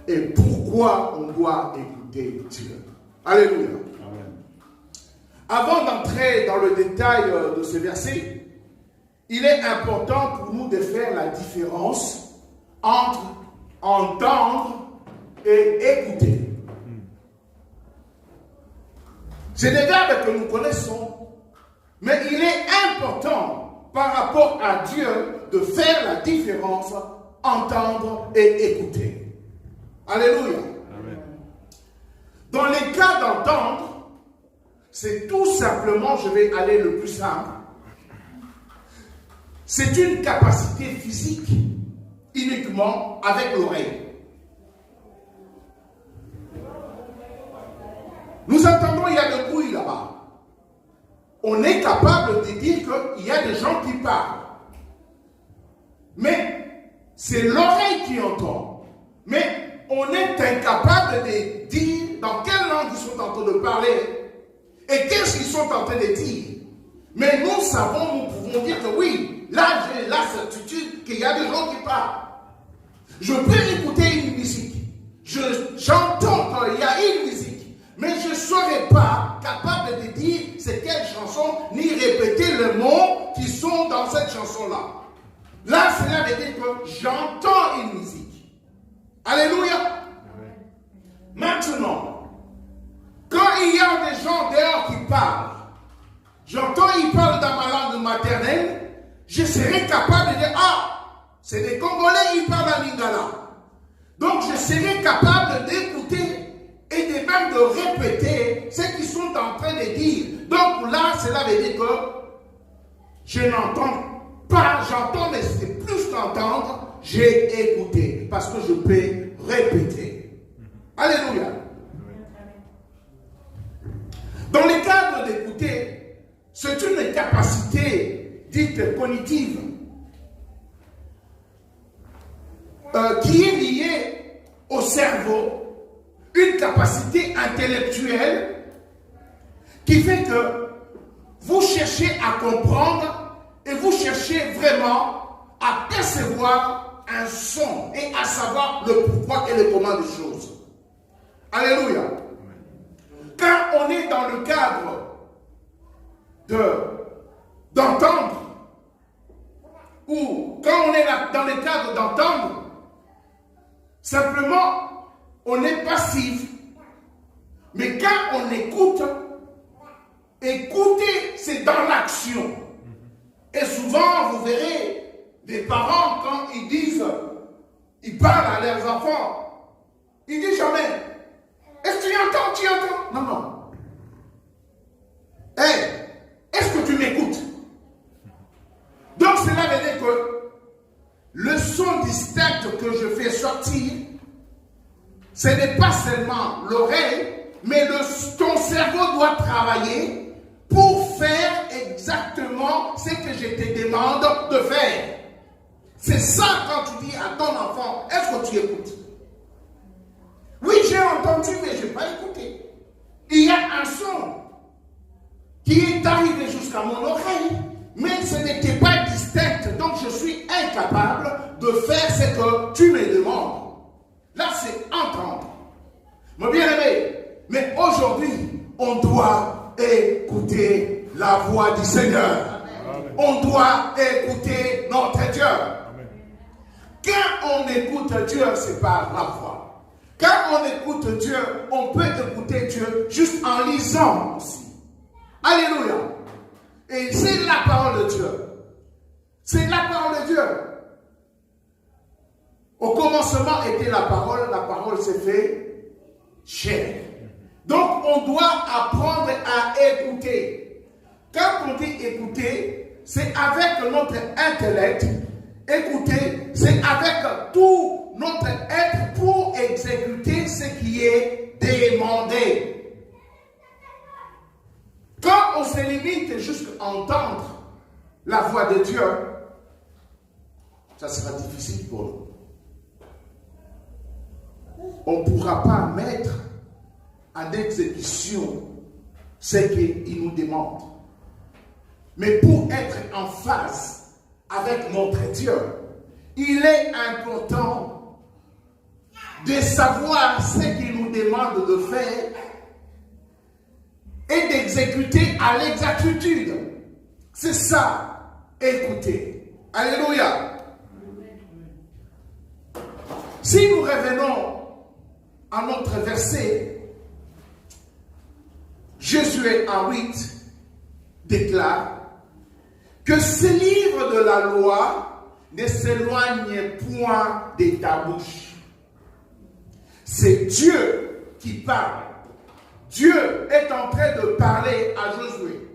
et pourquoi on doit écouter Dieu. Alléluia. Amen. Avant d'entrer dans le détail de ce verset, il est important pour nous de faire la différence entre entendre et écouter. C'est des verbes que nous connaissons, mais il est important par rapport à Dieu de faire la différence entendre et écouter. Alléluia. Amen. Dans les cas d'entendre, c'est tout simplement, je vais aller le plus simple, c'est une capacité physique uniquement avec l'oreille. Nous entendons, il y a des bruits là-bas. On est capable de dire qu'il y a des gens qui parlent. Mais c'est l'oreille qui entend. Mais on est incapable de dire dans quelle langue ils sont en train de parler et qu'est-ce qu'ils sont en train de dire. Mais nous savons, nous pouvons dire que oui, là j'ai la certitude qu'il y a des gens qui parlent. Je peux écouter une musique. J'entends qu'il y a une musique. Mais je ne serai pas capable de dire c'est quelle chanson, ni répéter les mots qui sont dans cette chanson-là. Là, cela veut dire que j'entends une musique. Alléluia. Maintenant, quand il y a des gens dehors qui parlent, j'entends ils parlent dans ma langue maternelle, je serai capable de dire, ah, c'est des Congolais, ils parlent en lingala. Donc, je serai capable d'écouter et de même de répéter ce qu'ils sont en train de dire. Donc là, cela veut dire que je n'entends pas, j'entends, mais c'est plus qu'entendre, j'ai écouté, parce que je peux répéter. Alléluia. Dans le cadre d'écouter, c'est une capacité dite cognitive qui est liée au cerveau, une capacité intellectuelle qui fait que vous cherchez à comprendre et vous cherchez vraiment à percevoir un son et à savoir le pourquoi et le comment des choses. Alléluia. Quand on est dans le cadre d'entendre, ou quand on est dans le cadre d'entendre, simplement on est passif. Mais quand on écoute, écouter, c'est dans l'action. Et souvent, vous verrez, des parents, quand ils disent, ils parlent à leurs enfants, ils disent jamais, est-ce que tu entends? Non, non. Hey, est-ce que tu m'écoutes? Donc, cela veut dire que le son distinct que je fais sortir, ce n'est pas seulement l'oreille, mais ton cerveau doit travailler pour faire exactement ce que je te demande de faire. C'est ça quand tu dis à ton enfant, est-ce que tu écoutes? Oui, j'ai entendu, mais je n'ai pas écouté. Il y a un son qui est arrivé jusqu'à mon oreille, mais ce n'était pas distinct, donc je suis incapable de faire ce que tu me demandes. Là, c'est entendre. Mon bien-aimé, mais aujourd'hui, on doit écouter la voix du Seigneur. Amen. On doit écouter notre Dieu. Amen. Quand on écoute Dieu, c'est par la foi. Quand on écoute Dieu, on peut écouter Dieu juste en lisant aussi. Alléluia. Et c'est la parole de Dieu. C'est la parole de Dieu. Au commencement était la parole s'est fait chair. Donc on doit apprendre à écouter. Quand on dit écouter, c'est avec notre intellect. Écouter, c'est avec tout notre être pour exécuter ce qui est demandé. Quand on se limite jusqu'à entendre la voix de Dieu, ça sera difficile pour nous. On ne pourra pas mettre en exécution ce qu'il nous demande. Mais pour être en phase avec notre Dieu, il est important de savoir ce qu'il nous demande de faire et d'exécuter à l'exactitude. C'est ça, écoutez. Alléluia. Si nous revenons à notre verset, Josué 1:8 déclare que ce livre de la loi ne s'éloigne point de ta bouche. C'est Dieu qui parle. Dieu est en train de parler à Josué.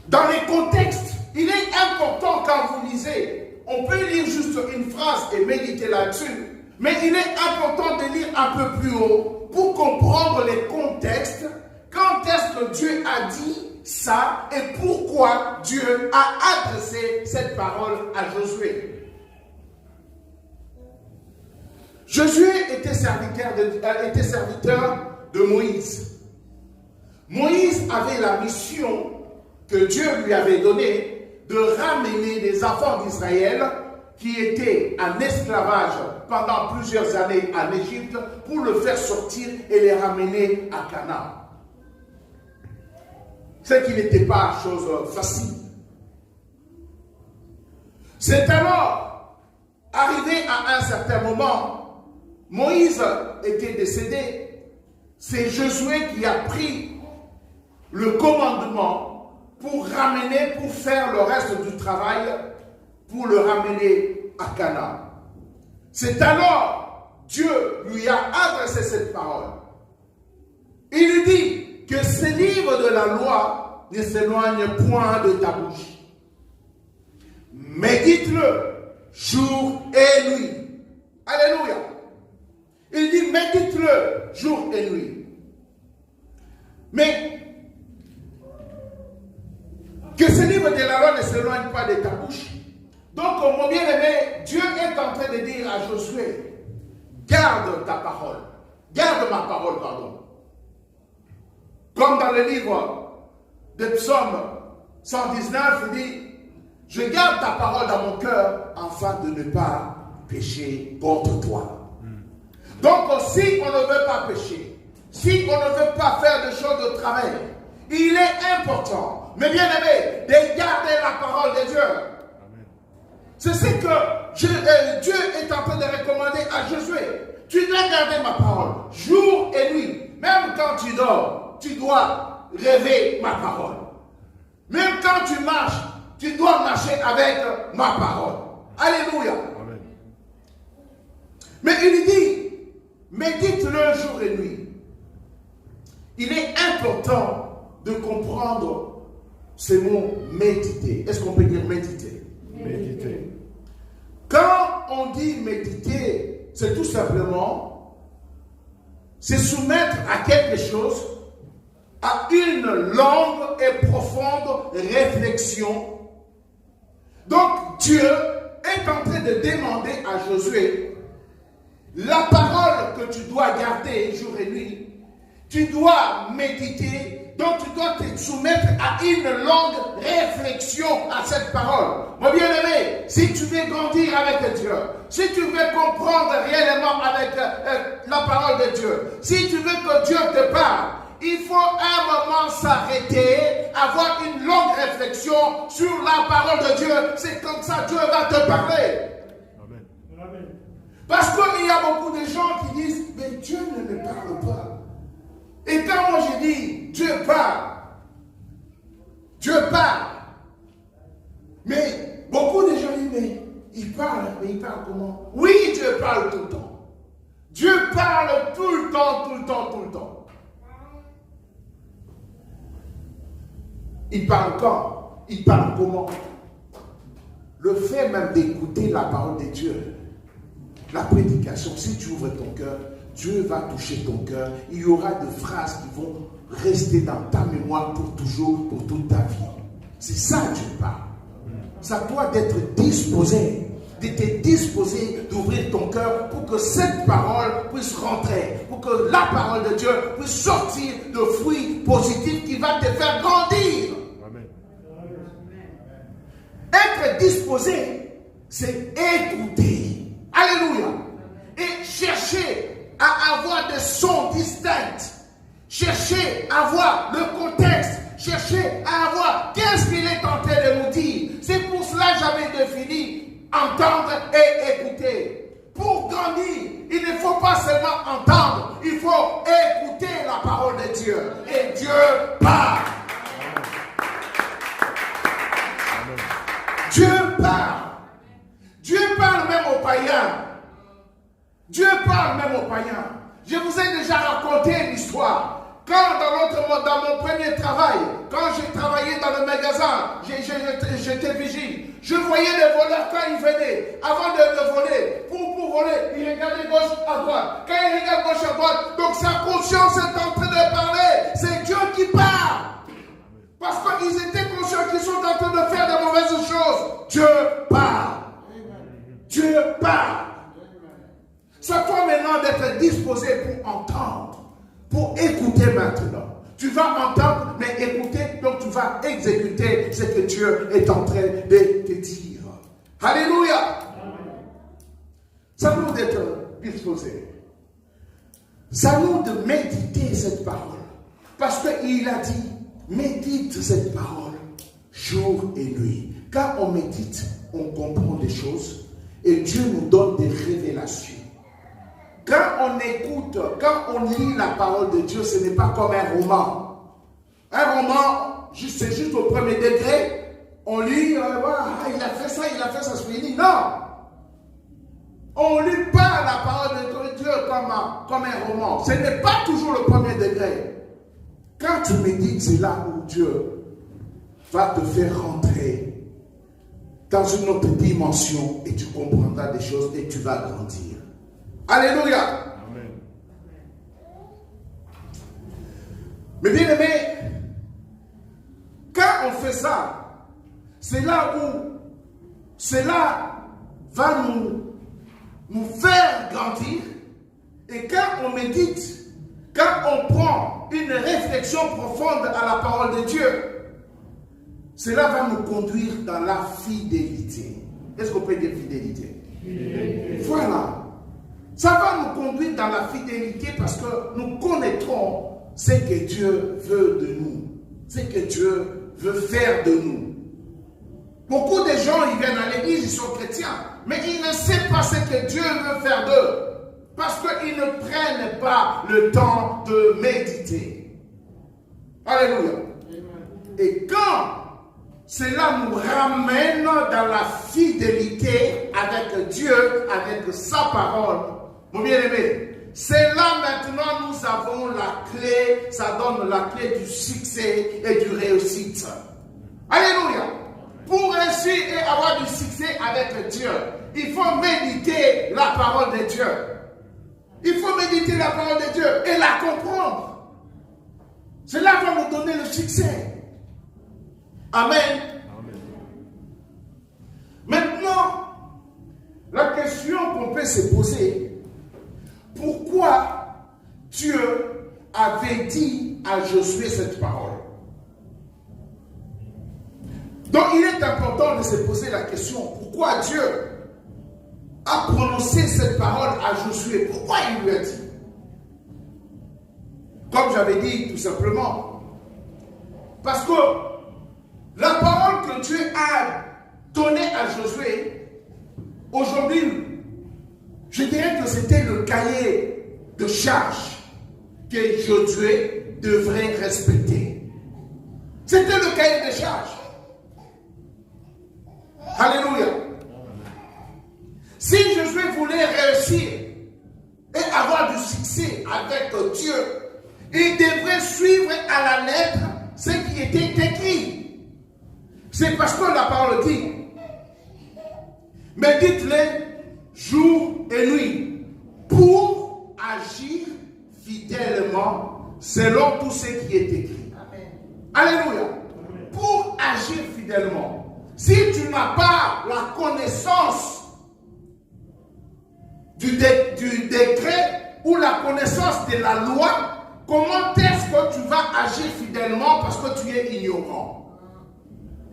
Dans les contextes, il est important quand vous lisez, on peut lire juste une phrase et méditer là-dessus, mais il est important de lire un peu plus haut pour comprendre les contextes. Quand est-ce que Dieu a dit ça et pourquoi Dieu a adressé cette parole à Josué? Josué était serviteur de Moïse. Moïse avait la mission que Dieu lui avait donnée de ramener les enfants d'Israël qui étaient en esclavage pendant plusieurs années en Égypte pour le faire sortir et les ramener à Canaan. Ce qui n'était pas chose facile. C'est alors arrivé à un certain moment, Moïse était décédé. C'est Josué qui a pris le commandement pour ramener, pour faire le reste du travail, pour le ramener à Canaan. C'est alors Dieu lui a adressé cette parole. Il lui dit que ce livre de la loi ne s'éloigne point de ta bouche. Médite-le jour et nuit. Alléluia. Il dit médite-le jour et nuit. Mais que ce livre de la loi ne s'éloigne pas de ta bouche. Donc, mon bien-aimé, Dieu est en train de dire à Josué, garde ta parole. Garde ma parole, pardon. Comme dans le livre de Psaume 119, il dit, je garde ta parole dans mon cœur afin de ne pas pécher contre toi. Donc, si on ne veut pas pécher, si on ne veut pas faire des choses de travail, il est important, mes bien-aimés, de garder la parole de Dieu. C'est ce que Dieu est en train de recommander à Josué. Tu dois garder ma parole, jour et nuit. Même quand tu dors, tu dois rêver ma parole. Même quand tu marches, tu dois marcher avec ma parole. Alléluia. Amen. Mais il dit, médite-le jour et nuit. Il est important de comprendre ce mot méditer. Est-ce qu'on peut dire méditer? Méditer. Quand on dit méditer, c'est tout simplement se soumettre à quelque chose, à une longue et profonde réflexion. Donc Dieu est en train de demander à Josué la parole que tu dois garder jour et nuit. Tu dois méditer, donc tu dois te soumettre à une longue réflexion à cette parole. Mon bien-aimé, si tu veux grandir avec Dieu, si tu veux comprendre réellement avec la parole de Dieu, si tu veux que Dieu te parle, il faut un moment s'arrêter, avoir une longue réflexion sur la parole de Dieu. C'est comme ça que Dieu va te parler. Amen. Parce qu'il y a beaucoup de gens qui disent, mais Dieu ne me parle pas. Et quand moi je dis, Dieu parle. Mais beaucoup de gens disent, mais il parle comment? Oui, Dieu parle tout le temps. Dieu parle tout le temps. Il parle quand? Il parle comment? Le fait même d'écouter la parole de Dieu, la prédication, si tu ouvres ton cœur, Dieu va toucher ton cœur. Il y aura des phrases qui vont rester dans ta mémoire pour toujours, pour toute ta vie. C'est ça que Dieu parle. Ça doit être disposé, d'ouvrir ton cœur pour que cette parole puisse rentrer, pour que la parole de Dieu puisse sortir de fruits positifs qui va te faire grandir. Amen. Être disposé, c'est écouter. Alléluia. cherchez à avoir des sons distincts. Cherchez à voir le contexte. Cherchez à voir qu'est-ce qu'il est en train de nous dire. C'est pour cela que j'avais défini entendre et écouter. Pour grandir, il ne faut pas seulement entendre, il faut écouter la parole de Dieu. Et Dieu parle. Dieu parle. Dieu parle même aux païens. Dieu parle même aux païens. Je vous ai déjà raconté une histoire. Quand dans mon premier travail, quand j'ai travaillé dans le magasin, j'étais vigile. Je voyais les voleurs quand ils venaient, avant de voler, pour voler, ils regardaient gauche à droite. Quand ils regardent gauche à droite, donc sa conscience est en train de parler. C'est Dieu qui parle. Parce qu'ils étaient conscients qu'ils sont en train de faire de mauvaises choses. Dieu parle. Dieu parle. C'est à toi maintenant d'être disposé pour entendre, pour écouter maintenant. Tu vas entendre, mais écouter, donc tu vas exécuter ce que Dieu est en train de te dire. Alléluia. Ça nous d'être disposé. Ça nous de méditer cette parole. Parce qu'il a dit, médite cette parole jour et nuit. Quand on médite, on comprend des choses et Dieu nous donne des révélations. Quand on écoute, quand on lit la parole de Dieu, ce n'est pas comme un roman. Un roman, c'est juste au premier degré. On lit, voilà, il a fait ça, c'est fini. Non. On ne lit pas la parole de Dieu comme un roman. Ce n'est pas toujours le premier degré. Quand tu médites, c'est là où Dieu va te faire rentrer dans une autre dimension et tu comprendras des choses et tu vas grandir. Alléluia. Amen. Mais bien aimé, quand on fait ça, c'est là où cela va nous faire grandir. Et quand on médite, quand on prend une réflexion profonde à la parole de Dieu, cela va nous conduire dans la fidélité. Est-ce qu'on peut dire fidélité? Voilà. Ça va nous conduire dans la fidélité parce que nous connaîtrons ce que Dieu veut de nous, ce que Dieu veut faire de nous. Beaucoup de gens, ils viennent à l'église, ils sont chrétiens, mais ils ne savent pas ce que Dieu veut faire d'eux parce qu'ils ne prennent pas le temps de méditer. Alléluia. Et quand cela nous ramène dans la fidélité avec Dieu, avec sa parole, mon bien-aimé, c'est là maintenant nous avons la clé, ça donne la clé du succès et du réussite. Alléluia. Pour réussir et avoir du succès avec Dieu, il faut méditer la parole de Dieu. Il faut méditer la parole de Dieu et la comprendre. Cela va nous donner le succès. Amen. Amen. Maintenant, la question qu'on peut se poser, pourquoi Dieu avait dit à Josué cette parole? Donc il est important de se poser la question, pourquoi Dieu a prononcé cette parole à Josué? Pourquoi il lui a dit? Comme j'avais dit tout simplement, parce que la parole que Dieu a donnée à Josué, aujourd'hui, je dirais que c'était le cahier de charge que Josué devrait respecter. C'était le cahier de charge. Alléluia. Si Josué voulait réussir et avoir du succès avec Dieu, il devrait suivre à la lettre ce qui était écrit. C'est parce que la parole dit, médite-les jour et nuit pour agir fidèlement selon tout ce qui est écrit. Amen. Alléluia. Amen. Pour agir fidèlement. Si tu n'as pas la connaissance du décret ou la connaissance de la loi, comment est-ce que tu vas agir fidèlement parce que tu es ignorant?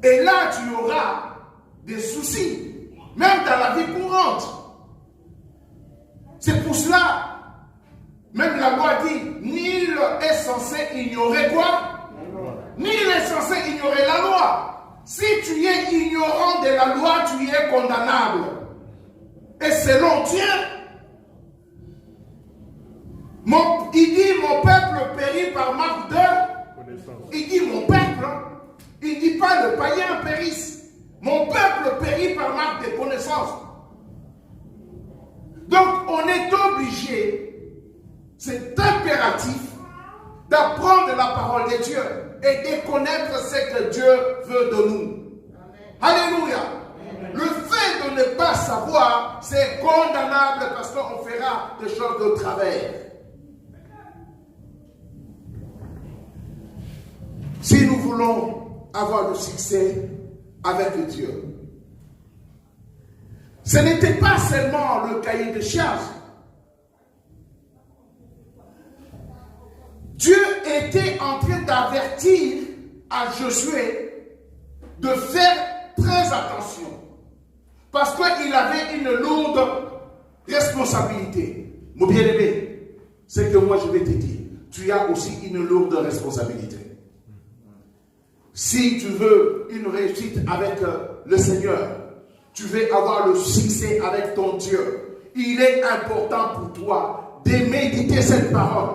Et là, tu auras des soucis, même dans la vie courante. C'est pour cela, même la loi dit, nul est censé ignorer quoi? Nul est censé ignorer la loi. Si tu es ignorant de la loi, tu es condamnable. Et selon Dieu, il dit mon peuple périt par manque de connaissance. Il dit mon peuple, il ne dit pas le païen périsse. Mon peuple périt par manque de connaissance. Donc on est obligé, c'est impératif, d'apprendre la parole de Dieu et de connaître ce que Dieu veut de nous. Alléluia. Le fait de ne pas savoir, c'est condamnable parce qu'on fera des choses de travers. Si nous voulons avoir le succès avec Dieu, ce n'était pas seulement le cahier de charges. Dieu était en train d'avertir à Josué de faire très attention. Parce qu'il avait une lourde responsabilité. Mon bien-aimé, c'est que moi je vais te dire, tu as aussi une lourde responsabilité. Si tu veux une réussite avec le Seigneur, tu veux avoir le succès avec ton Dieu, il est important pour toi de méditer cette parole.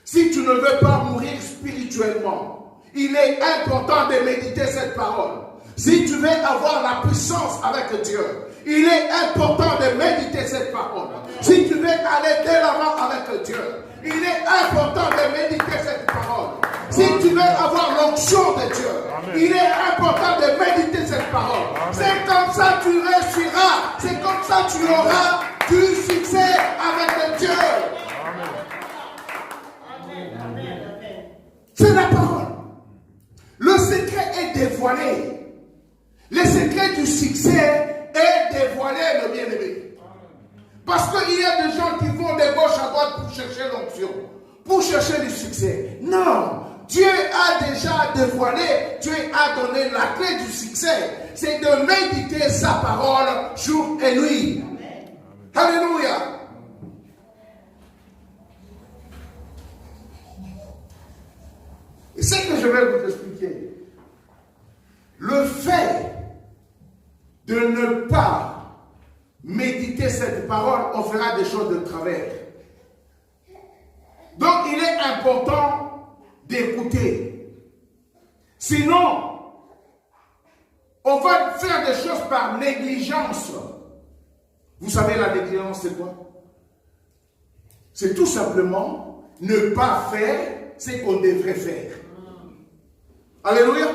Si tu ne veux pas mourir spirituellement, il est important de méditer cette parole. Si tu veux avoir la puissance avec Dieu, il est important de méditer cette parole. Si tu veux aller de l'avant avec Dieu, il est important de méditer cette parole. Si tu veux avoir l'onction de Dieu, il est important de méditer cette parole. C'est comme ça que tu réussiras. C'est comme ça que tu auras du succès avec Dieu. C'est la parole. Le secret est dévoilé. Le secret du succès est dévoilé, le bien-aimé. Parce qu'il y a des gens qui vont de gauche à droite pour chercher l'onction, pour chercher le succès. Non, Dieu a déjà dévoilé, Dieu a donné la clé du succès. C'est de méditer sa parole jour et nuit. Alléluia. Et ce que je vais vous expliquer, le fait de ne pas méditer cette parole, on fera des choses de travers. Donc il est important d'écouter. Sinon, on va faire des choses par négligence. Vous savez la négligence c'est quoi? C'est tout simplement ne pas faire ce qu'on devrait faire. Alléluia.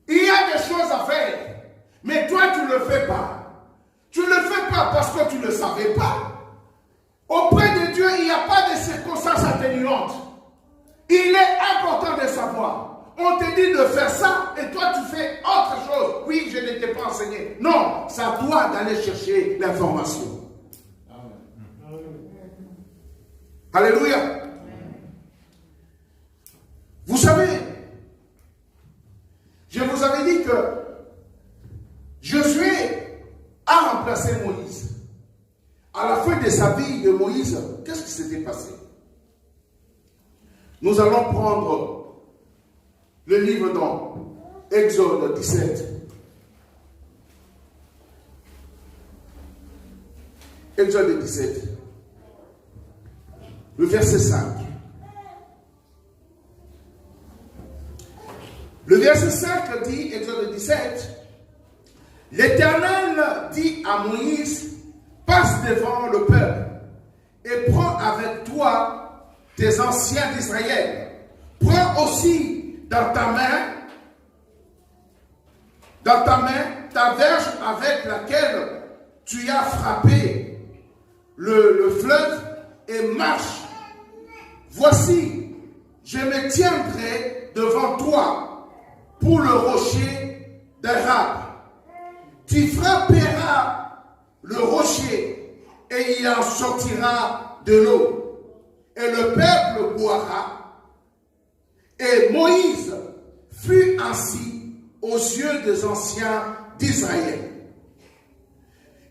Il y a des choses à faire, mais toi tu ne le fais pas. Tu ne le fais pas parce que tu ne le savais pas. Auprès de Dieu, il n'y a pas de circonstances atténuantes. Il est important de savoir. On te dit de faire ça et toi tu fais autre chose. Oui, je ne t'ai pas enseigné. Non, ça doit d'aller chercher l'information. Alléluia. Vous savez, je vous avais dit que Josué a remplacé Moïse. À la fin de sa vie de Moïse, qu'est-ce qui s'était passé? Nous allons prendre le livre dans Exode 17. Exode 17. Le verset 5. Le verset 5 dit, Exode 17, l'Éternel dit à Moïse, passe devant le peuple et prends avec toi tes anciens d'Israël. Prends aussi dans ta main ta verge avec laquelle tu as frappé le fleuve et marche. Voici, je me tiendrai devant toi pour le rocher d'Arab. Tu frapperas le rocher et il en sortira de l'eau. Et le peuple boira. Et Moïse fut ainsi aux yeux des anciens d'Israël.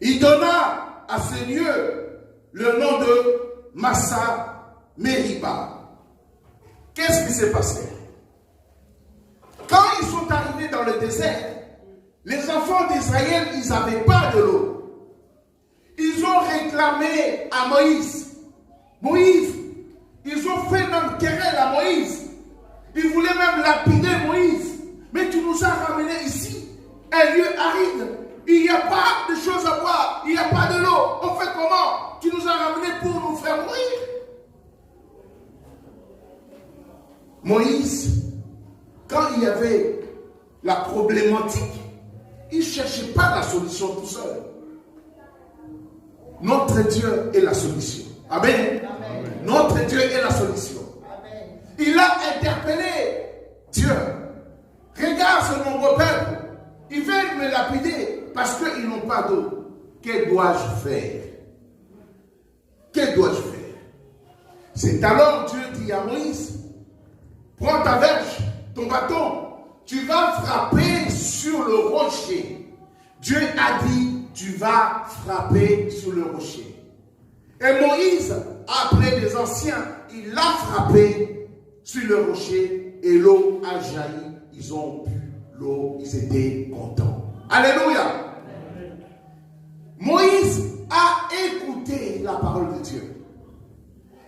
Il donna à ce lieu le nom de Massa Meriba. Qu'est-ce qui s'est passé? Quand ils sont arrivés dans le désert, les enfants d'Israël, ils n'avaient pas de l'eau. Ils ont réclamé à Moïse. Moïse, ils ont fait même querelle à Moïse. Ils voulaient même lapider Moïse. Mais tu nous as ramenés ici, un lieu aride. Il n'y a pas de choses à boire. Il n'y a pas de l'eau. On fait comment? Tu nous as ramenés pour nous faire mourir. Moïse, quand il y avait la problématique, il ne cherchait pas la solution tout seul. Notre Dieu est la solution. Amen. Amen. Notre Dieu est la solution. Amen. Il a interpellé Dieu. Regarde ce nombreux peuple. Ils veulent me lapider parce qu'ils n'ont pas d'eau. Que dois-je faire? Que dois-je faire? C'est alors Dieu dit à Moïse, prends ta verge, ton bâton, tu vas frapper sur le rocher. Dieu a dit, tu vas frapper sur le rocher. Et Moïse a appelé les anciens, il a frappé sur le rocher et l'eau a jailli. Ils ont bu l'eau, ils étaient contents. Alléluia. Amen. Moïse a écouté la parole de Dieu.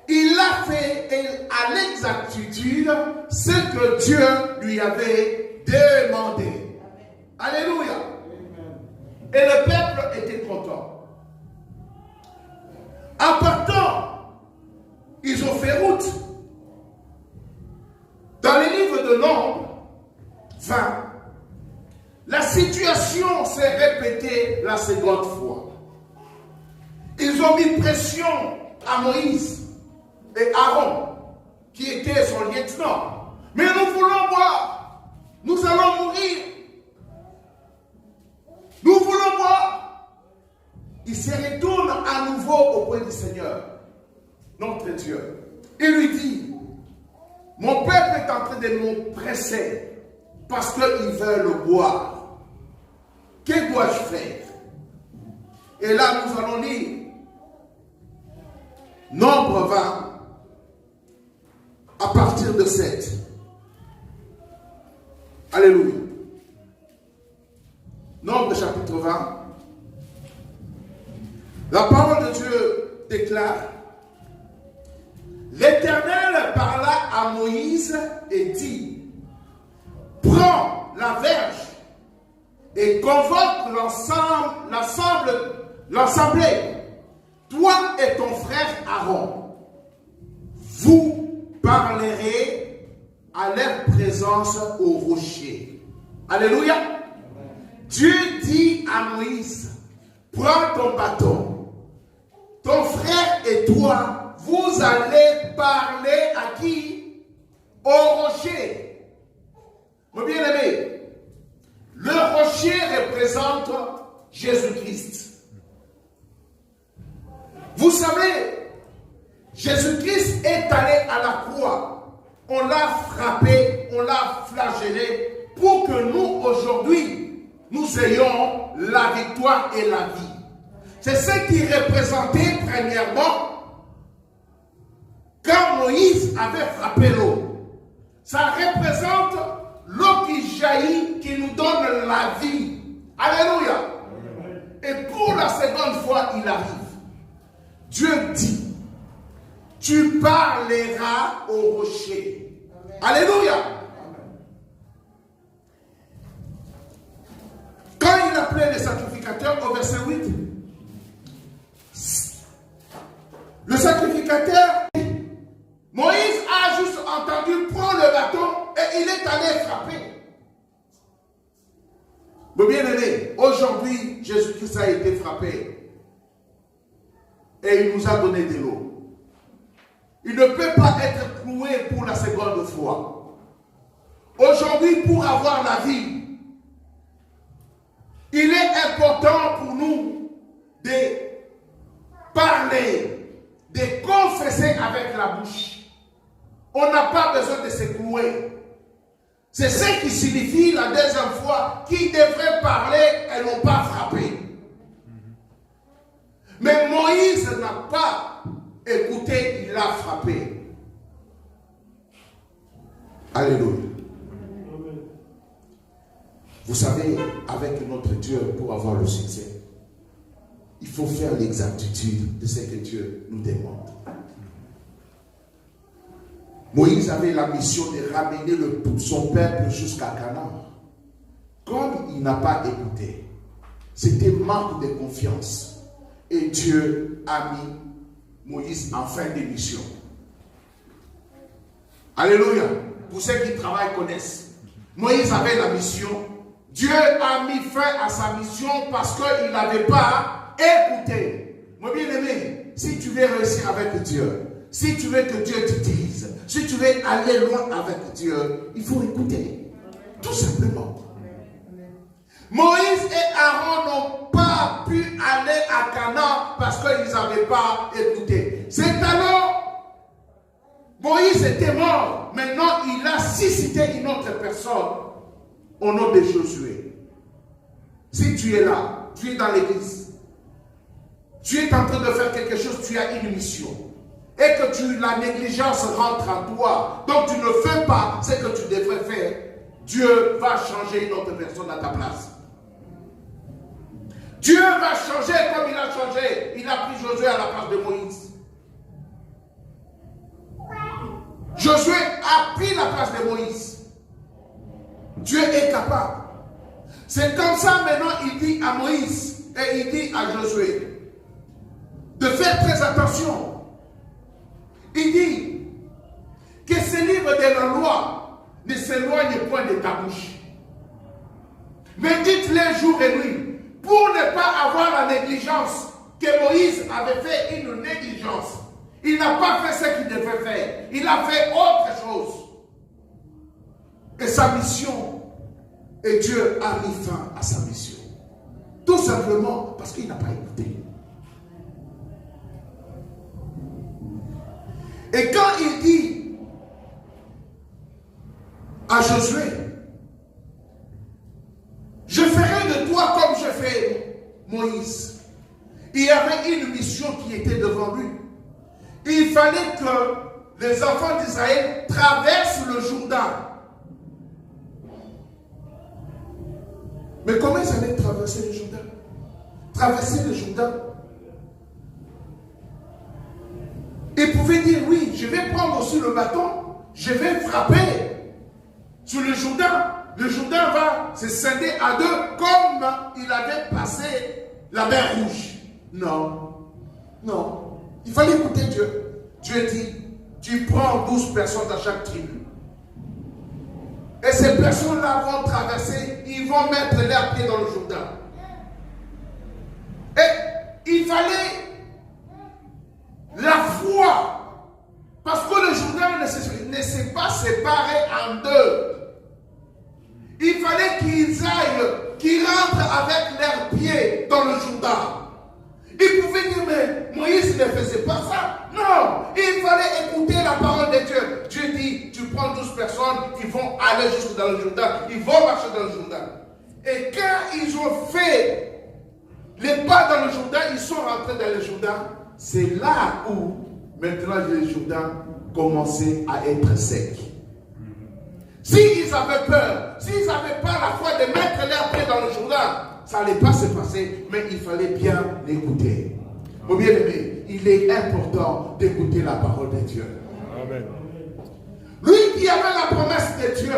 Il a fait à l'exactitude ce que Dieu lui avait demandé. Alléluia. Et le peuple était content. En partant, ils ont fait route. Dans les livres de Nombres 20, la situation s'est répétée la seconde fois. Ils ont mis pression à Moïse et Aaron, qui était son lieutenant. Mais nous voulons boire. Nous allons mourir. Nous voulons boire. Il se retourne à nouveau auprès du Seigneur, notre Dieu. Il lui dit, mon peuple est en train de nous presser parce qu'ils veulent boire. Que dois-je faire? Et là, nous allons lire Nombre 20, à partir de 7. Alléluia. Nombre chapitre 20. La parole de Dieu déclare, l'Éternel parla à Moïse et dit, prends la verge et convoque l'assemblée, toi et ton frère Aaron. Vous parlerez à leur présence au rocher. Alléluia. Dieu dit à Moïse, prends ton bâton, ton frère et toi, vous allez parler à qui? Au rocher. Mon bien-aimé, le rocher représente Jésus-Christ. Vous savez, Jésus-Christ est allé à la croix. On l'a frappé, on l'a flagellé pour que nous, aujourd'hui, nous ayons la victoire et la vie. C'est ce qui représentait premièrement quand Moïse avait frappé l'eau. Ça représente l'eau qui jaillit, qui nous donne la vie. Alléluia. Et pour la seconde fois, il arrive. Dieu dit, tu parleras au rocher. Alléluia. Quand il appelait les sacrificateurs au verset 8, le sacrificateur, Moïse a juste entendu prendre le bâton et il est allé frapper. Mon bien-aimé, aujourd'hui, Jésus-Christ a été frappé et il nous a donné de l'eau. Il ne peut pas être cloué pour la seconde fois. Aujourd'hui, pour avoir la vie, il est important pour nous de parler, de confesser avec la bouche. On n'a pas besoin de se clouer. C'est ce qui signifie la deuxième fois qui devrait parler et non pas frapper. Mais Moïse n'a pas écouté, il a frappé. Alléluia. Vous savez, avec notre Dieu, pour avoir le succès, il faut faire l'exactitude de ce que Dieu nous demande. Moïse avait la mission de ramener son peuple jusqu'à Canaan. Comme il n'a pas écouté, c'était manque de confiance. Et Dieu a mis Moïse en fin de mission. Alléluia. Pour ceux qui travaillent connaissent. Moïse avait la mission. Dieu a mis fin à sa mission parce qu'il n'avait pas écouté. Mon bien-aimé, si tu veux réussir avec Dieu, si tu veux que Dieu t'utilise, si tu veux aller loin avec Dieu, il faut écouter. Tout simplement. Moïse et Aaron n'ont pas pu aller à Canaan parce qu'ils n'avaient pas écouté. C'est alors, Moïse était mort. Maintenant, il a suscité une autre personne au nom de Josué. Si tu es là, tu es dans l'église, tu es en train de faire quelque chose, tu as une mission. Et que la négligence rentre en toi, donc tu ne fais pas ce que tu devrais faire, Dieu va changer une autre personne à ta place. Dieu va changer comme il a changé. Il a pris Josué à la place de Moïse. Josué a pris la place de Moïse. Dieu est capable. C'est comme ça maintenant il dit à Moïse et il dit à Josué de faire très attention. Il dit que ce livre de la loi ne s'éloigne point de ta bouche. Mais dites-les jour et nuit pour ne pas avoir la négligence que Moïse avait fait une négligence. Il n'a pas fait ce qu'il devait faire. Il a fait autre chose. Et sa mission, et Dieu a mis fin à sa mission. Tout simplement parce qu'il n'a pas écouté. Et quand il dit à Josué, je ferai de toi comme je fais Moïse. Il y avait une mission qui était devant lui. Il fallait que les enfants d'Israël traversent le Jourdain. Mais comment ils allaient traverser le Jourdain? Traverser le Jourdain. Ils pouvaient dire, oui, je vais prendre aussi le bâton, je vais frapper sur le Jourdain. Le Jourdain va se scinder à deux comme il avait passé la mer Rouge. Non, non. Il fallait écouter Dieu. Dieu dit, tu prends 12 personnes dans chaque tribu. Et ces personnes-là vont traverser, ils vont mettre leurs pieds dans le Jourdain. Et il fallait la foi. Parce que le Jourdain ne s'est pas séparé en deux. Il fallait qu'ils aillent, qu'ils rentrent avec leurs pieds dans le Jourdain. Ils pouvaient dire, mais Moïse ne faisait pas ça. Non, il fallait écouter la parole de Dieu. Dieu dit, tu prends 12 personnes, ils vont aller jusque dans le Jourdain. Ils vont marcher dans le Jourdain. Et quand ils ont fait les pas dans le Jourdain, ils sont rentrés dans le Jourdain. C'est là où, maintenant, le Jourdain commençait à être sec. S'ils avaient peur, s'ils n'avaient pas la foi de mettre leurs pieds dans le Jourdain, ça n'allait pas se passer, mais il fallait bien l'écouter. Mon bien-aimé, il est important d'écouter la parole de Dieu. Amen. Lui qui avait la promesse de Dieu,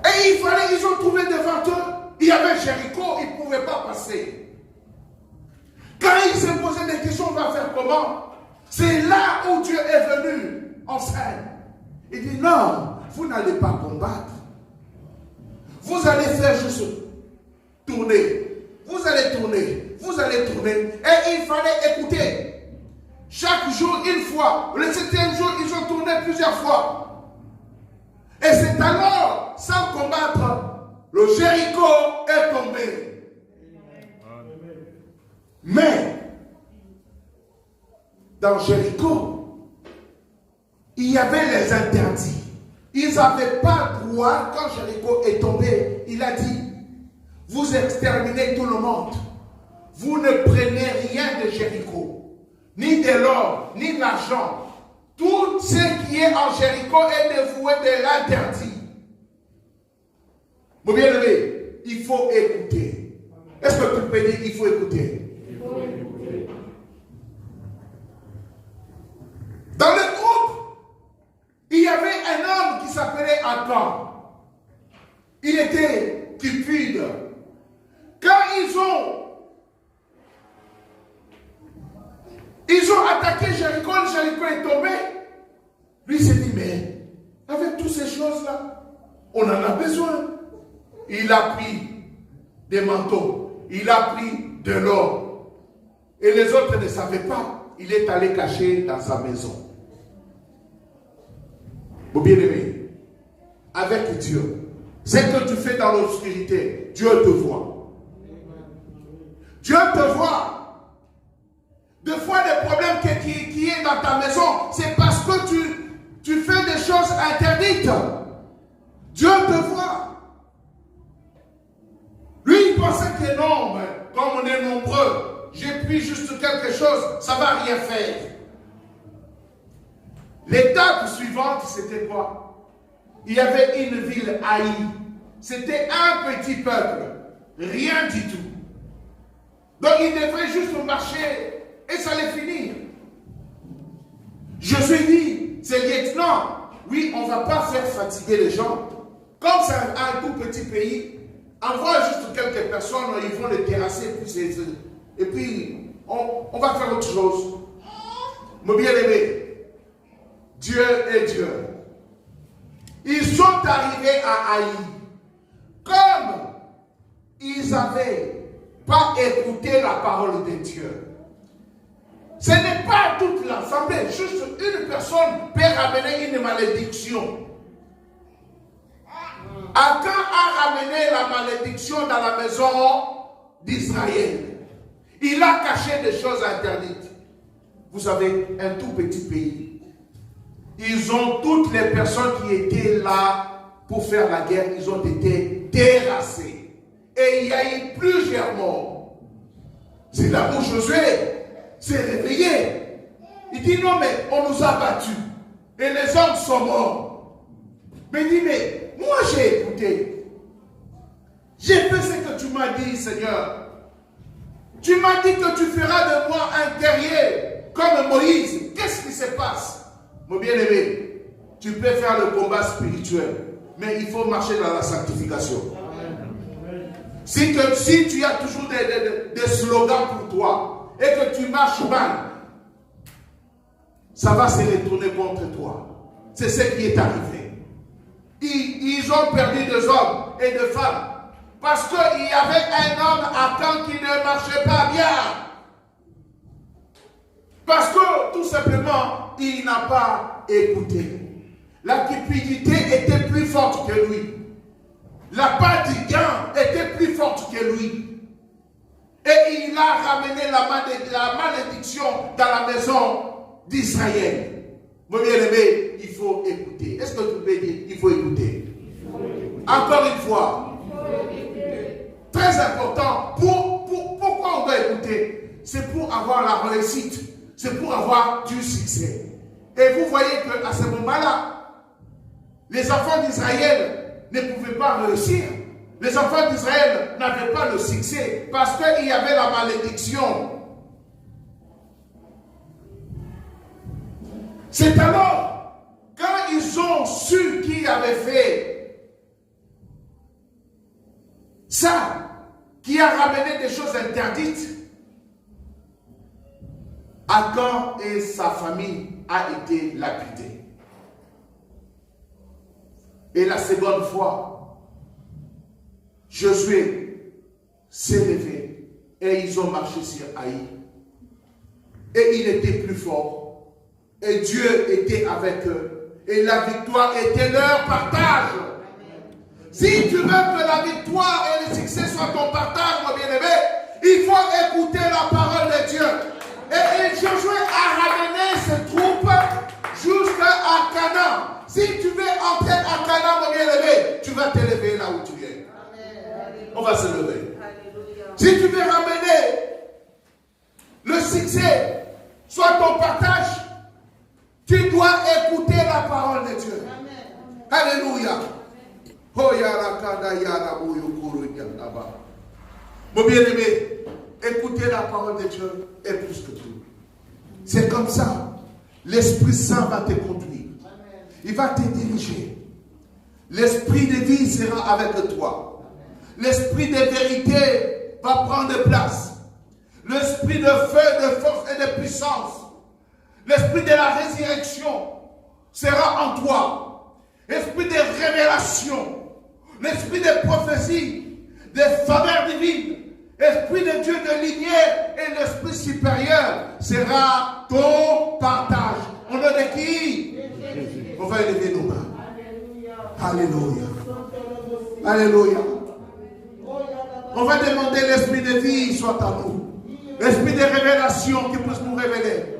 et il fallait, ils ont trouvé devant eux, il y avait Jéricho, ils ne pouvaient pas passer. Quand ils se posaient des questions, on va faire comment? C'est là où Dieu est venu en scène. Il dit non, vous n'allez pas combattre. Vous allez faire juste tourner. Vous allez tourner. Vous allez tourner. Et il fallait écouter. Chaque jour, une fois. Le 7e jour, ils ont tourné plusieurs fois. Et c'est alors, sans combattre, le Jéricho est tombé. Mais, dans Jéricho, il y avait les interdits. Ils n'avaient pas droit, quand Jéricho est tombé, il a dit, vous exterminez tout le monde. vous ne prenez rien de Jéricho, ni de l'or, ni de l'argent. Tout ce qui est en Jéricho est dévoué de l'interdit. Mon bien-aimé, il faut écouter. Est-ce que tu peux dire il faut écouter? Il faut écouter. Dans le groupe, il y avait un homme qui s'appelait Akan. Il était cupide. Quand ils ont attaqué Jéricho, Jéricho est tombé. Lui s'est dit, mais avec toutes ces choses-là, on en a besoin. Il a pris des manteaux, il a pris de l'or. Et les autres ne savaient pas. Il est allé cacher dans sa maison. Mon bien-aimé, avec Dieu, ce que tu fais dans l'obscurité, Dieu te voit. Dieu te voit. Des fois, les problèmes qui est dans ta maison, c'est parce que tu fais des choses interdites. Dieu te voit. Lui, il pensait que non, mais comme on est nombreux, j'ai pris juste quelque chose, ça ne va rien faire. L'étape suivante, c'était quoi? Il y avait une ville haïe. C'était un petit peuple. Rien du tout. Donc il devrait juste marcher et ça allait finir. Je suis dit, c'est lieutenant. Oui, on ne va pas faire fatiguer les gens. Comme c'est un tout petit pays, envoie juste quelques personnes, ils vont les terrasser, et puis on va faire autre chose. Mon bien-aimé, Dieu est Dieu. Ils sont arrivés à Haï. Comme ils n'avaient pas écouté la parole de Dieu. Ce n'est pas toute l'assemblée, juste une personne peut ramener une malédiction. Akan a ramené la malédiction dans la maison d'Israël. Il a caché des choses interdites. Vous savez, un tout petit pays. Ils ont toutes les personnes qui étaient là pour faire la guerre, ils ont été terrassés. Et il y a eu plusieurs morts. C'est là où Josué s'est réveillé. Il dit non mais on nous a battus. Et les hommes sont morts. Mais il dit mais moi j'ai écouté. J'ai fait ce que tu m'as dit Seigneur. Tu m'as dit que tu feras de moi un guerrier comme Moïse. Qu'est-ce qui se passe? Mon bien-aimé, tu peux faire le combat spirituel, mais il faut marcher dans la sanctification. Si tu as toujours des slogans pour toi et que tu marches mal, ça va se retourner contre toi. C'est ce qui est arrivé. Ils ont perdu des hommes et des femmes parce qu'il y avait un homme à Akan qui ne marchait pas bien. Parce que tout simplement, il n'a pas écouté. La cupidité était plus forte que lui. La part du gain était plus forte que lui. Et il a ramené la malédiction dans la maison d'Israël. Mon bien-aimé, il faut écouter. Est-ce que tu peux dire il faut écouter? Encore une fois. Très important. Pourquoi on doit écouter? C'est pour avoir la réussite. C'est pour avoir du succès. Et vous voyez qu'à ce moment-là, les enfants d'Israël ne pouvaient pas réussir. Les enfants d'Israël n'avaient pas le succès parce qu'il y avait la malédiction. C'est alors, quand ils ont su qui avait fait ça, qui a ramené des choses interdites, Akan et sa famille a été lapidés. Et la seconde fois, Josué s'est levé et ils ont marché sur Haï. Et il était plus fort. Et Dieu était avec eux. Et la victoire était leur partage. Si tu veux que la victoire et le succès soient ton partage, mon bien-aimé, il faut écouter la parole de Dieu. Et Josué a ramené ses troupes jusqu'à Canaan. Si tu veux entrer à Canaan, mon bien-aimé, tu vas te lever là où tu es. On va se lever. Si tu veux ramener succès, soit ton partage, tu dois écouter la parole de Dieu. Amen. Alléluia. Mon bien-aimé, écouter la parole de Dieu est plus que tout. C'est comme ça. L'Esprit Saint va te conduire. Il va te diriger. L'Esprit de vie sera avec toi. L'Esprit de vérité va prendre place. L'Esprit de feu, de force et de puissance. L'Esprit de la résurrection sera en toi. L'Esprit de révélation. L'Esprit de prophétie, de faveur divine. L'Esprit de Dieu de lumière et l'Esprit supérieur sera ton partage. On a de qui? On va élever nos mains. Alléluia. Alléluia. On va demander l'Esprit de vie soit à nous. L'Esprit de révélation qui puisse nous révéler.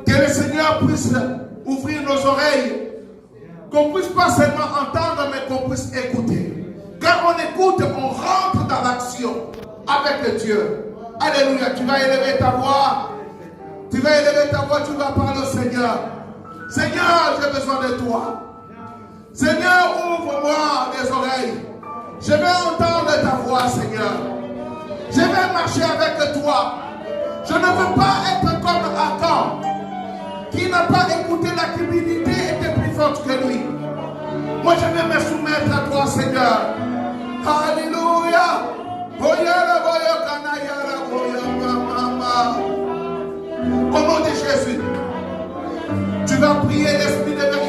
Que le Seigneur puisse ouvrir nos oreilles. Qu'on puisse pas seulement entendre, mais qu'on puisse écouter. Quand on écoute, on rentre dans l'action avec Dieu. Alléluia. Tu vas élever ta voix. Tu vas élever ta voix, tu vas parler au Seigneur. Seigneur, j'ai besoin de toi. Seigneur, ouvre-moi les oreilles. Je vais entendre ta voix, Seigneur. Je vais marcher avec toi. Je ne veux pas être comme Achan, qui n'a pas écouté la cupidité et était plus forte que lui. Moi, je vais me soumettre à toi, Seigneur. Alléluia. Au nom de Jésus, tu vas prier l'Esprit de